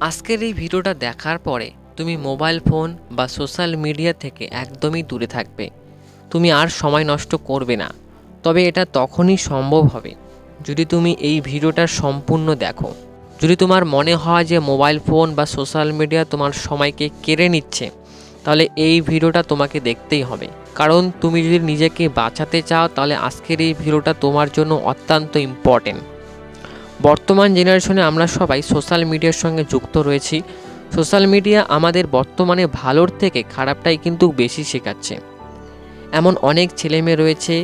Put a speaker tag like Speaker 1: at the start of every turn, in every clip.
Speaker 1: আজকের এই ভিডিওটা দেখার পরে তুমি মোবাইল ফোন বা সোশ্যাল মিডিয়া থেকে একদমই দূরে থাকবে। তুমি আর সময় নষ্ট করবে না। তবে এটা তখনই সম্ভব হবে যদি তুমি এই ভিডিওটা সম্পূর্ণ দেখো। যদি তোমার মনে হয় যে মোবাইল ফোন বা সোশ্যাল মিডিয়া তোমার সময়কে কেড়ে নিচ্ছে, তাহলে এই ভিডিওটা তোমাকে দেখতেই হবে। কারণ তুমি যদি নিজেকে বাঁচাতে চাও, তাহলে আজকের এই ভিডিওটা তোমার জন্য অত্যন্ত ইম্পর্টেন্ট। বর্তমান জেনারেশনে আমরা সবাই সোশ্যাল মিডিয়ার সঙ্গে যুক্ত রয়েছি। সোশ্যাল মিডিয়া আমাদের বর্তমানে ভালোর থেকে খারাপটাই কিন্তু বেশি শেখাচ্ছে। এমন অনেক ছেলেমেয়ে রয়েছে,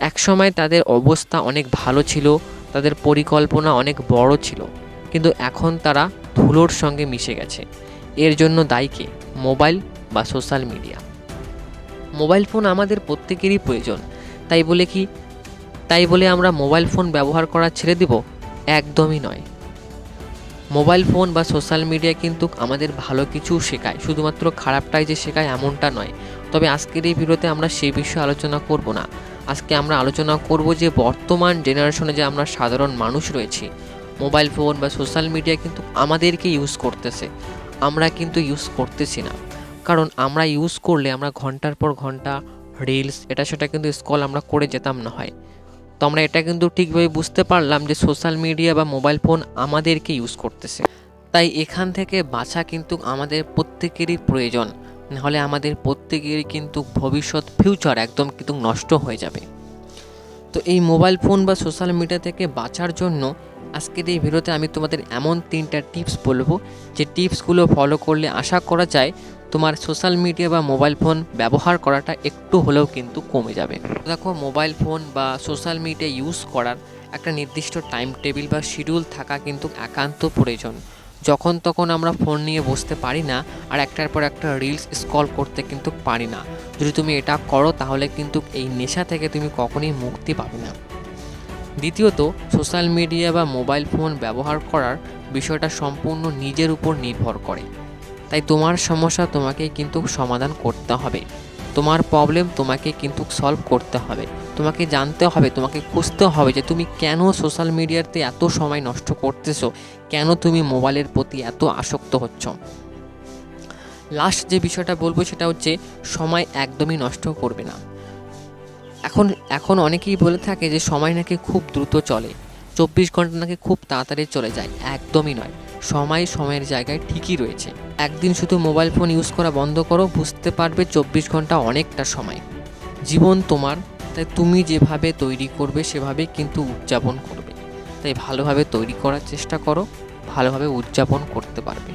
Speaker 1: একসময় তাদের অবস্থা অনেক ভালো ছিল, তাদের পরিকল্পনা অনেক বড় ছিল, কিন্তু এখন তারা ধুলোর সঙ্গে মিশে গেছে। এর জন্য দায়ী কে? মোবাইল বা সোশ্যাল মিডিয়া। মোবাইল ফোন আমাদের প্রত্যেকেরই প্রয়োজন। তাই বলে আমরা মোবাইল ফোন ব্যবহার করা ছেড়ে দেব? একদমই নয়। মোবাইল ফোন বা সোশ্যাল মিডিয়া কিন্তু আমাদের ভালো কিছু শেখায়, শুধুমাত্র খারাপটাই যে শেখায় এমনটা নয়। তবে আজকের এই ভিডিওতে আমরা সেই বিষয়ে আলোচনা করব না। আজকে আমরা আলোচনা করব যে বর্তমান জেনারেশনে যে আমরা সাধারণ মানুষ রয়েছি, মোবাইল ফোন বা সোশ্যাল মিডিয়া কিন্তু আমাদেরকে ইউজ করতেছে, আমরা কিন্তু ইউজ করতেছি না। কারণ আমরা ইউজ করলে আমরা ঘন্টার পর ঘন্টা রিলস এটা সেটা কিন্তু স্ক্রল আমরা করে যেতাম না হয়। তো আমরা এটা কিন্তু ঠিকভাবে বুঝতে পারলাম যে সোশ্যাল মিডিয়া বা মোবাইল ফোন আমাদেরকে ইউজ করতেছে। তাই এখান থেকে বাঁচা কিন্তু আমাদের প্রত্যেকেরই প্রয়োজন। নাহলে আমাদের প্রত্যেকেরই কিন্তু ভবিষ্যৎ ফিউচার একদম কিন্তু নষ্ট হয়ে যাবে। তো এই মোবাইল ফোন বা সোশ্যাল মিডিয়া থেকে বাঁচার জন্য আজকের এই ভিডিওতে আমি তোমাদের এমন 3টা টিপস বলবো, যে টিপসগুলো ফলো করলে আশা করা যায় তোমার সোশ্যাল মিডিয়া বা মোবাইল ফোন ব্যবহার করাটা একটু হলেও কিন্তু কমে যাবে। দেখো, মোবাইল ফোন বা সোশ্যাল মিডিয়া ইউজ করার একটা নির্দিষ্ট টাইম টেবিল বা শিডিউল থাকা কিন্তু একান্ত প্রয়োজন। যখন তখন আমরা ফোন নিয়ে বসতে পারি না, আর একটার পর একটা রিলস স্ক্রল করতে কিন্তু পারি না। যদি তুমি এটা করো, তাহলে কিন্তু এই নেশা থেকে তুমি কখনোই মুক্তি পাবে না। দ্বিতীয়ত, সোশ্যাল মিডিয়া বা মোবাইল ফোন ব্যবহার করার বিষয়টা সম্পূর্ণ নিজের উপর নির্ভর করে। তাই তোমার সমস্যা তোমাকে কিন্তু সমাধান করতে হবে, তোমার প্রবলেম তোমাকে কিন্তু সলভ করতে হবে। তোমাকে জানতে হবে, তোমাকে খুঁজতে হবে যে তুমি কেন সোশ্যাল মিডিয়াতে এত সময় নষ্ট করতেছো, কেন তুমি মোবাইলের প্রতি এত আসক্ত হচ্ছ। লাস্ট যে বিষয়টা বলবো সেটা হচ্ছে, সময় একদমই নষ্ট করবে না। এখন অনেকেই বলে থাকে যে সময় নাকি খুব দ্রুত চলে, 24 ঘন্টা নাকি খুব তাড়াতাড়ি চলে যায়। একদমই নয়, সময়ের জায়গায় ঠিকই রয়েছে। একদিন শুধু মোবাইল ফোন ইউজ করা বন্ধ করো, বুঝতে পারবে 24 ঘন্টা অনেকটা সময়। জীবন তোমার, তাই তুমি যেভাবে তৈরি করবে সেভাবে কিন্তু উদযাপন করবে। তাই ভালোভাবে তৈরি করার চেষ্টা করো, ভালোভাবে উদযাপন করতে পারবে।